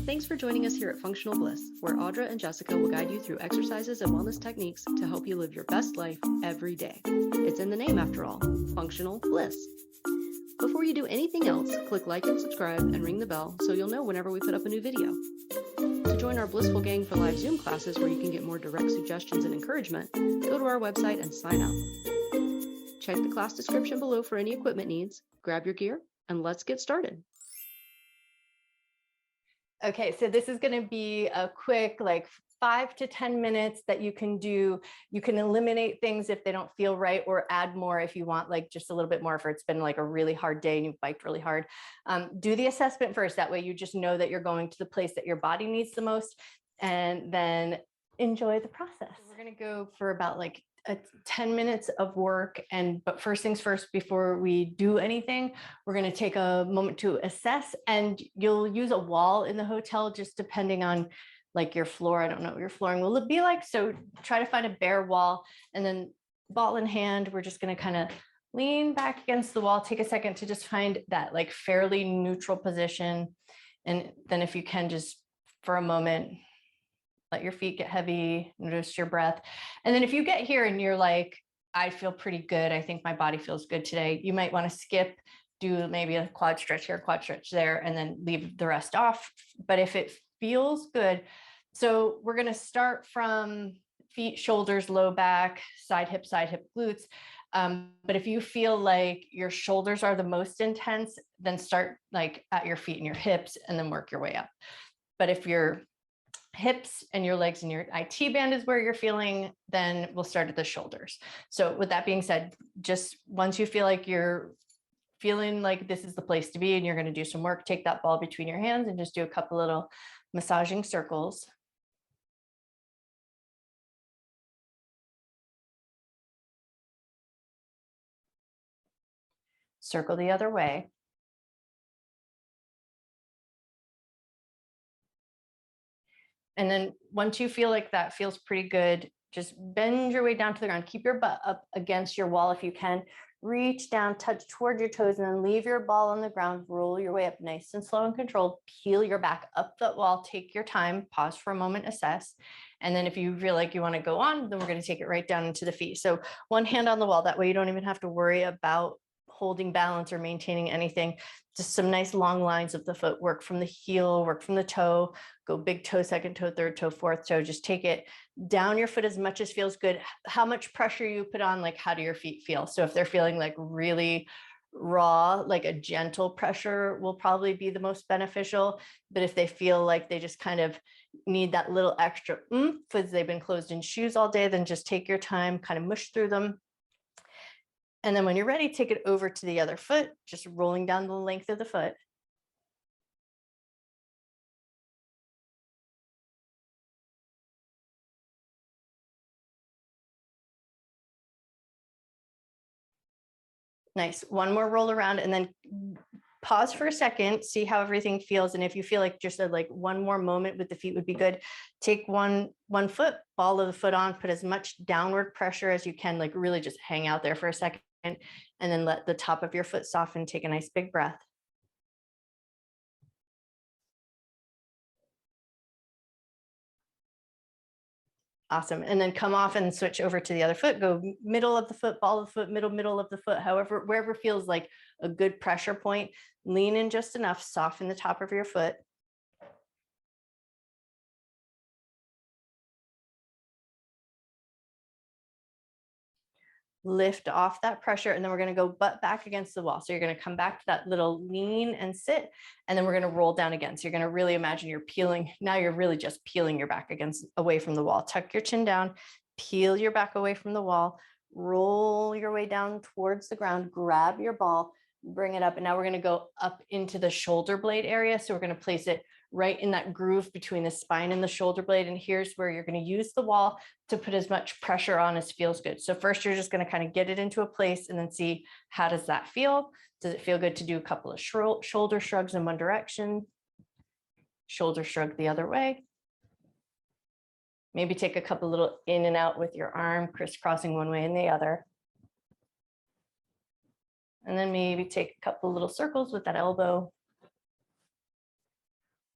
Thanks for joining us here at Functional Bliss, where Audra and Jessica will guide you through exercises and wellness techniques to help you live your best life every day. It's in the name after all, Functional Bliss. Before you do anything else, click like and subscribe and ring the bell so you'll know whenever we put up a new video. To join our Blissful Gang for live Zoom classes where you can get more direct suggestions and encouragement, go to our website and sign up. Check the class description below for any equipment needs, grab your gear, and let's get started. Okay, so this is going to be a quick, 5 to 10 minutes that you can do. You can eliminate things if they don't feel right, or add more if you want, just a little bit more if it's been a really hard day and you've biked really hard. Do the assessment first. That way you just know that you're going to the place that your body needs the most, and then enjoy the process. We're going to go for about 10 minutes of work. But first things first, before we do anything, we're going to take a moment to assess, and you'll use a wall in the hotel, just depending on your floor. I don't know what your flooring will be like. So try to find a bare wall, and then ball in hand, we're just going to kind of lean back against the wall. Take a second to just find that fairly neutral position. And then if you can, just for a moment, let your feet get heavy, notice your breath. And then if you get here and you're like, I feel pretty good, I think my body feels good today, you might want to skip, do maybe a quad stretch here, quad stretch there, and then leave the rest off. But if it feels good, so we're going to start from feet, shoulders, low back, side hip, glutes. But if you feel like your shoulders are the most intense, then start at your feet and your hips and then work your way up. But if your hips and your legs and your IT band is where you're feeling, then we'll start at the shoulders. So with that being said, just once you feel like you're feeling like this is the place to be and you're going to do some work, take that ball between your hands and just do a couple little massaging circles. Circle the other way. And then once you feel like that feels pretty good, just bend your way down to the ground. Keep your butt up against your wall if you can. Reach down, touch toward your toes, and then leave your ball on the ground. Roll your way up nice and slow and controlled. Peel your back up that wall. Take your time. Pause for a moment, assess. And then if you feel like you want to go on, then we're going to take it right down into the feet. So one hand on the wall. That way you don't even have to worry about holding balance or maintaining anything. Just some nice long lines of the foot. Work from the heel, work from the toe, go big toe, second toe, third toe, fourth toe. Just take it down your foot as much as feels good. How much pressure you put on, how do your feet feel? So if they're feeling really raw, a gentle pressure will probably be the most beneficial. But if they feel like they just kind of need that little extra oomph because they've been closed in shoes all day, then just take your time, kind of mush through them. And then when you're ready, take it over to the other foot, just rolling down the length of the foot. Nice. One more roll around, and then pause for a second, see how everything feels. And if you feel like just one more moment with the feet would be good, take one foot, ball of the foot on, put as much downward pressure as you can, really just hang out there for a second, and then let the top of your foot soften. Take a nice big breath. Awesome. And then come off and switch over to the other foot. Go middle of the foot, ball of the foot, middle of the foot, however, wherever feels like a good pressure point. Lean in just enough, soften the top of your foot. Lift off that pressure, and then we're going to go butt back against the wall. So you're going to come back to that little lean and sit, and then we're going to roll down again. So you're going to really imagine you're peeling. Now you're really just peeling your back away from the wall. Tuck your chin down, peel your back away from the wall, roll your way down towards the ground, grab your ball, bring it up. And now we're going to go up into the shoulder blade area. So we're going to place it right in that groove between the spine and the shoulder blade. And here's where you're going to use the wall to put as much pressure on as feels good. So first, you're just going to kind of get it into a place and then see, how does that feel? Does it feel good to do a couple of shoulder shrugs in one direction? Shoulder shrug the other way. Maybe take a couple little in and out with your arm, crisscrossing one way and the other. And then maybe take a couple little circles with that elbow.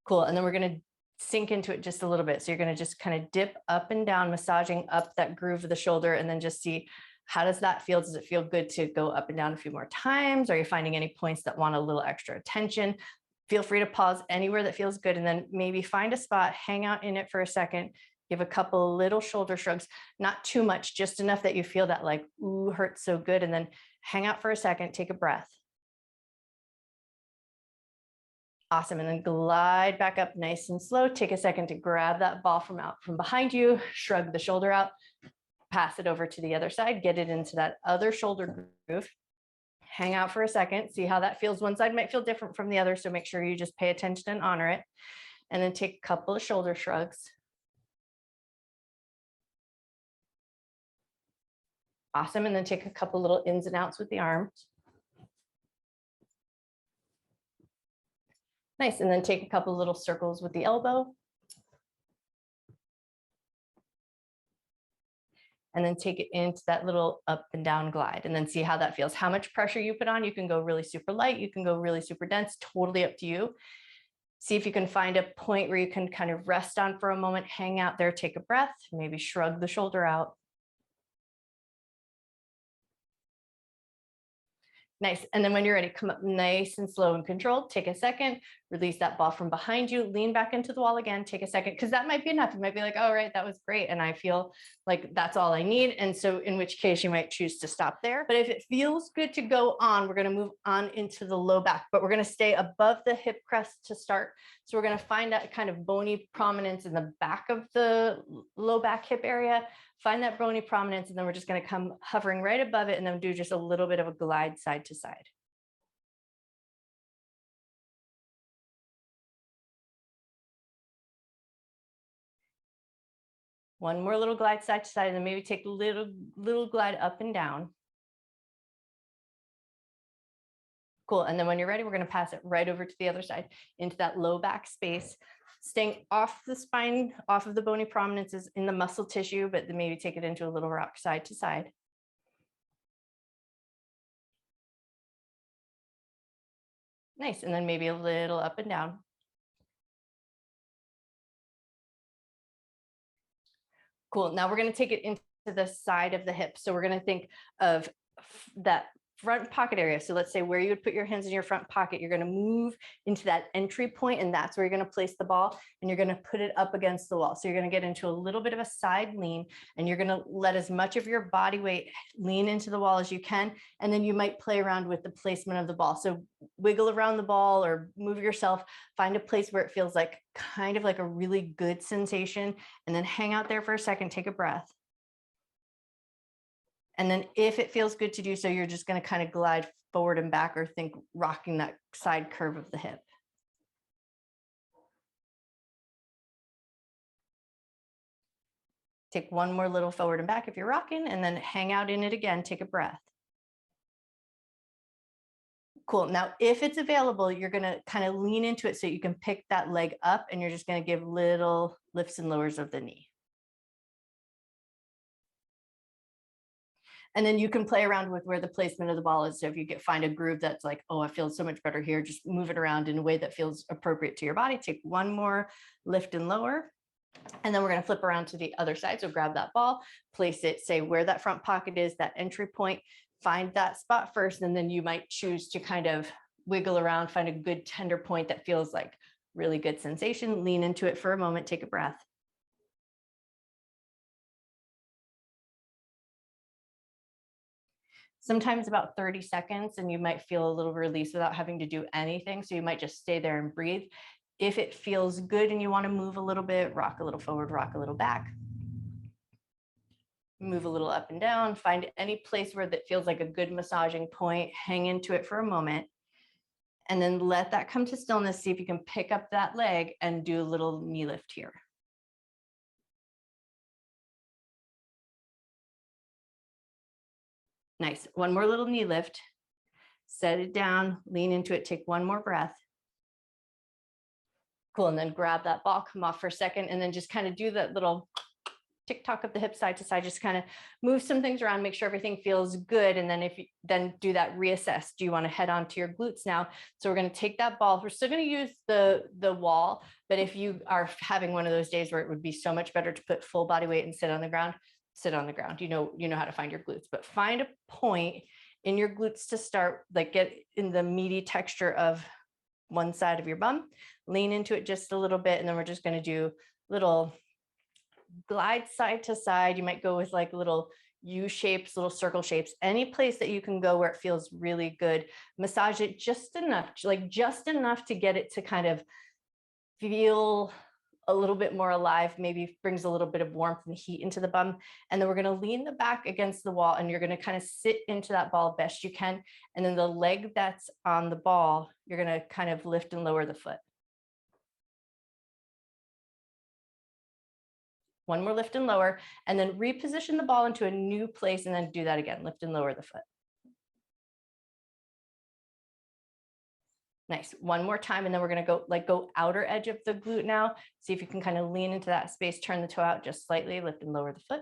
Cool. And then we're going to sink into it just a little bit. So you're going to just kind of dip up and down, massaging up that groove of the shoulder, and then just see, how does that feel? Does it feel good to go up and down a few more times? Are you finding any points that want a little extra attention? Feel free to pause anywhere that feels good, and then maybe find a spot, hang out in it for a second, give a couple little shoulder shrugs, not too much, just enough that you feel that like, ooh, hurts so good. And then hang out for a second, take a breath. Awesome. And then glide back up nice and slow. Take a second to grab that ball from out from behind you, shrug the shoulder out, pass it over to the other side, get it into that other shoulder groove. Hang out for a second, see how that feels. One side might feel different from the other, so make sure you just pay attention and honor it. And then take a couple of shoulder shrugs. Awesome. And then take a couple little ins and outs with the arms. Nice. And then take a couple little circles with the elbow. And then take it into that little up and down glide, and then see how that feels. How much pressure you put on. You can go really super light. You can go really super dense, totally up to you. See if you can find a point where you can kind of rest on for a moment, hang out there, take a breath, maybe shrug the shoulder out. Nice. And then when you're ready, come up nice and slow and controlled. Take a second, release that ball from behind you, lean back into the wall again, take a second, because that might be enough. You might be like, oh, right, that was great. And I feel like that's all I need. And so in which case you might choose to stop there. But if it feels good to go on, we're going to move on into the low back, but we're going to stay above the hip crest to start. So we're going to find that kind of bony prominence in the back of the low back hip area. Find that bony prominence, and then we're just going to come hovering right above it and then do just a little bit of a glide side to side. One more little glide side to side, and then maybe take a little glide up and down. Cool. And then when you're ready, we're going to pass it right over to the other side into that low back space, staying off the spine, off of the bony prominences in the muscle tissue, but then maybe take it into a little rock side to side. Nice. And then maybe a little up and down. Cool. Now we're going to take it into the side of the hip. So we're going to think of that front pocket area. So let's say where you would put your hands in your front pocket, you're going to move into that entry point, and that's where you're going to place the ball, and you're going to put it up against the wall. So you're going to get into a little bit of a side lean, and you're going to let as much of your body weight lean into the wall as you can. And then you might play around with the placement of the ball. So wiggle around the ball or move yourself, find a place where it feels like kind of like a really good sensation, and then hang out there for a second, take a breath. And then if it feels good to do so, you're just going to kind of glide forward and back, or think rocking that side curve of the hip. Take one more little forward and back if you're rocking, and then hang out in it again, take a breath. Cool. Now, if it's available, you're going to kind of lean into it so you can pick that leg up, and you're just going to give little lifts and lowers of the knee. And then you can play around with where the placement of the ball is. So if you find a groove that's like, oh, I feel so much better here, just move it around in a way that feels appropriate to your body. Take one more lift and lower. And then we're going to flip around to the other side. So grab that ball, place it, say where that front pocket is, that entry point, find that spot first. And then you might choose to kind of wiggle around, find a good tender point that feels like really good sensation. Lean into it for a moment, take a breath. Sometimes about 30 seconds, and you might feel a little release without having to do anything. So you might just stay there and breathe. If it feels good and you want to move a little bit, rock a little forward, rock a little back. Move a little up and down, find any place where that feels like a good massaging point, hang into it for a moment, and then let that come to stillness. See if you can pick up that leg and do a little knee lift here. Nice. One more little knee lift. Set it down, lean into it, take one more breath. Cool. And then grab that ball, come off for a second, and then just kind of do that little tick-tock of the hip side to side, just kind of move some things around, make sure everything feels good. And then if you then do that reassess, do you want to head on to your glutes now? So we're going to take that ball. We're still going to use the wall, but if you are having one of those days where it would be so much better to put full body weight and sit on the ground, sit on the ground. You know how to find your glutes, but find a point in your glutes to start, like get in the meaty texture of one side of your bum, lean into it just a little bit. And then we're just going to do little glide side to side. You might go with like little U shapes, little circle shapes, any place that you can go where it feels really good. Massage it just enough, like just enough to get it to kind of feel a little bit more alive, maybe brings a little bit of warmth and heat into the bum. And then we're going to lean the back against the wall and you're going to kind of sit into that ball best you can. And then the leg that's on the ball, you're going to kind of lift and lower the foot. One more lift and lower, and then reposition the ball into a new place and then do that again, lift and lower the foot. Nice, one more time, and then we're gonna go outer edge of the glute now. See if you can kind of lean into that space, turn the toe out just slightly, lift and lower the foot.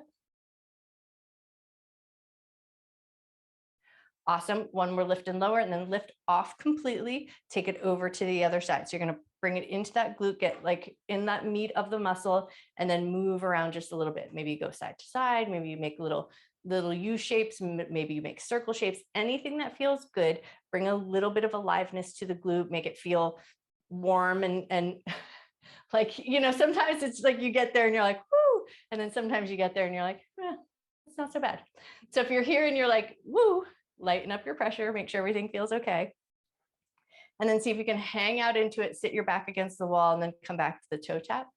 Awesome, one more lift and lower, and then lift off completely, take it over to the other side. So you're gonna bring it into that glute, get like in that meat of the muscle, and then move around just a little bit. Maybe you go side to side, maybe you make little U shapes, maybe you make circle shapes, anything that feels good. Bring a little bit of aliveness to the glute, make it feel warm and like, sometimes it's like you get there and you're like, woo, and then sometimes you get there and you're like, it's not so bad. So if you're here and you're like, woo, lighten up your pressure, make sure everything feels okay. And then see if you can hang out into it, sit your back against the wall, and then come back to the toe tap.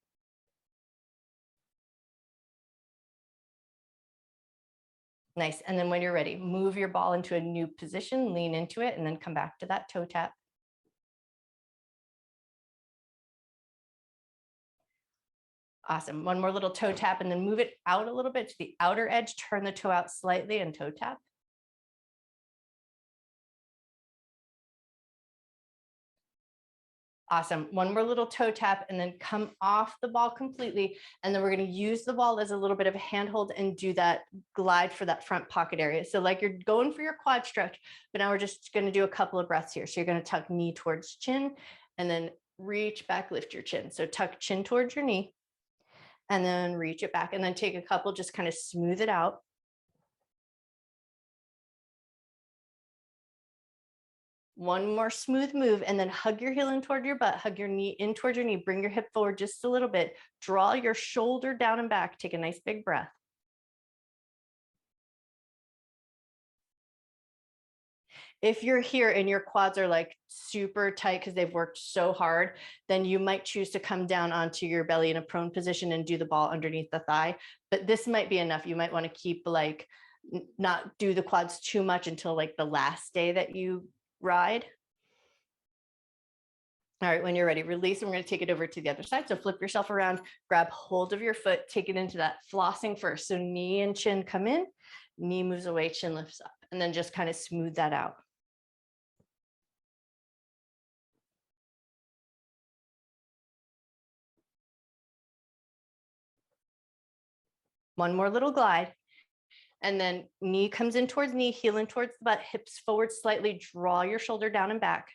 Nice. And then when you're ready, move your ball into a new position, lean into it, and then come back to that toe tap. Awesome. One more little toe tap, and then move it out a little bit to the outer edge, turn the toe out slightly and toe tap. Awesome. One more little toe tap and then come off the ball completely. And then we're going to use the ball as a little bit of a handhold and do that glide for that front pocket area. So like you're going for your quad stretch, but now we're just going to do a couple of breaths here. So you're going to tuck knee towards chin and then reach back, lift your chin. So tuck chin towards your knee and then reach it back and then take a couple, just kind of smooth it out. One more smooth move and then hug your heel in toward your butt, hug your knee in toward your knee, bring your hip forward just a little bit, draw your shoulder down and back, take a nice big breath. If you're here and your quads are like super tight because they've worked so hard, then you might choose to come down onto your belly in a prone position and do the ball underneath the thigh. But this might be enough. You might want to keep like, not do the quads too much until like the last day that you ride. All right, when you're ready, release. And we're going to take it over to the other side. So flip yourself around, grab hold of your foot, take it into that flossing first. So knee and chin come in, knee moves away, chin lifts up, and then just kind of smooth that out. One more little glide. And then knee comes in towards knee, heel in towards the butt, hips forward slightly, draw your shoulder down and back.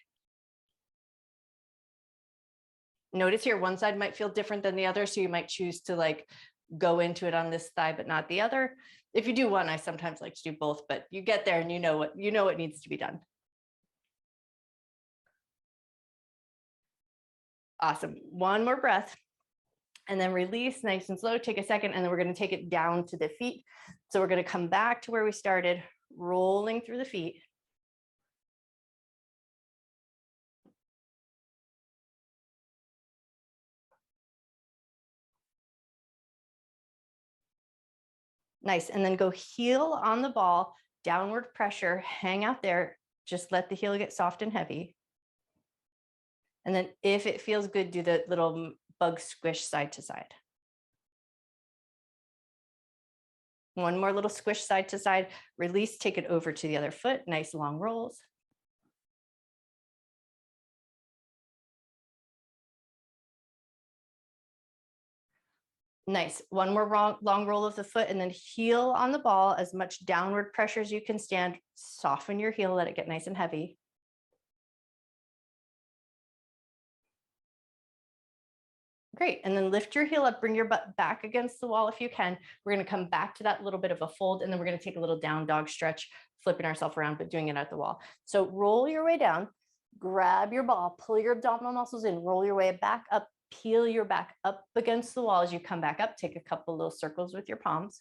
Notice here, one side might feel different than the other. So you might choose to like go into it on this thigh, but not the other. If you do one, I sometimes like to do both, but you get there and you know what needs to be done. Awesome. One more breath. And then release nice and slow. Take a second, and then we're going to take it down to the feet. So we're going to come back to where we started, rolling through the feet. Nice. And then go heel on the ball, downward pressure, hang out there. Just let the heel get soft and heavy. And then if it feels good, do the little bug squish side to side. One more little squish side to side, release, take it over to the other foot, nice long rolls. Nice. One more long roll of the foot and then heel on the ball, as much downward pressure as you can stand. Soften your heel, let it get nice and heavy. Great. And then lift your heel up, bring your butt back against the wall if you can. We're going to come back to that little bit of a fold, and then we're going to take a little down dog stretch, flipping ourselves around, but doing it at the wall. So roll your way down, grab your ball, pull your abdominal muscles in, roll your way back up, peel your back up against the wall. As you come back up, take a couple little circles with your palms.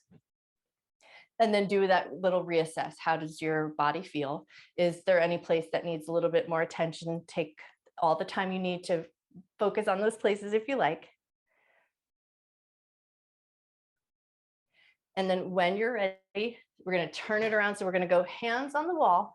And then do that little reassess. How does your body feel? Is there any place that needs a little bit more attention? Take all the time you need to focus on those places if you like. And then when you're ready, we're going to turn it around. So we're going to go hands on the wall,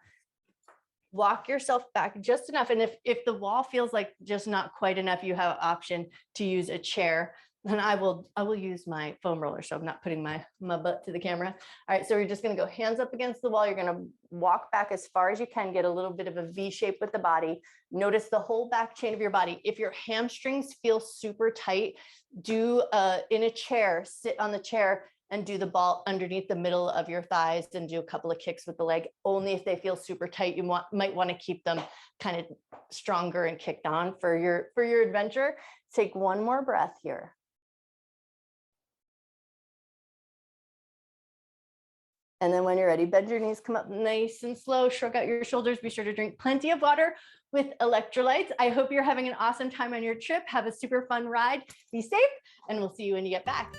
walk yourself back just enough. And if the wall feels like just not quite enough, you have an option to use a chair. Then I will use my foam roller. So I'm not putting my butt to the camera. All right, so we're just going to go hands up against the wall. You're going to walk back as far as you can, get a little bit of a V shape with the body. Notice the whole back chain of your body. If your hamstrings feel super tight, do in a chair, sit on the chair and do the ball underneath the middle of your thighs and do a couple of kicks with the leg. Only if they feel super tight, you might want to keep them kind of stronger and kicked on for your adventure. Take one more breath here. And then when you're ready, bend your knees, come up nice and slow, shrug out your shoulders. Be sure to drink plenty of water with electrolytes. I hope you're having an awesome time on your trip. Have a super fun ride. Be safe, and we'll see you when you get back.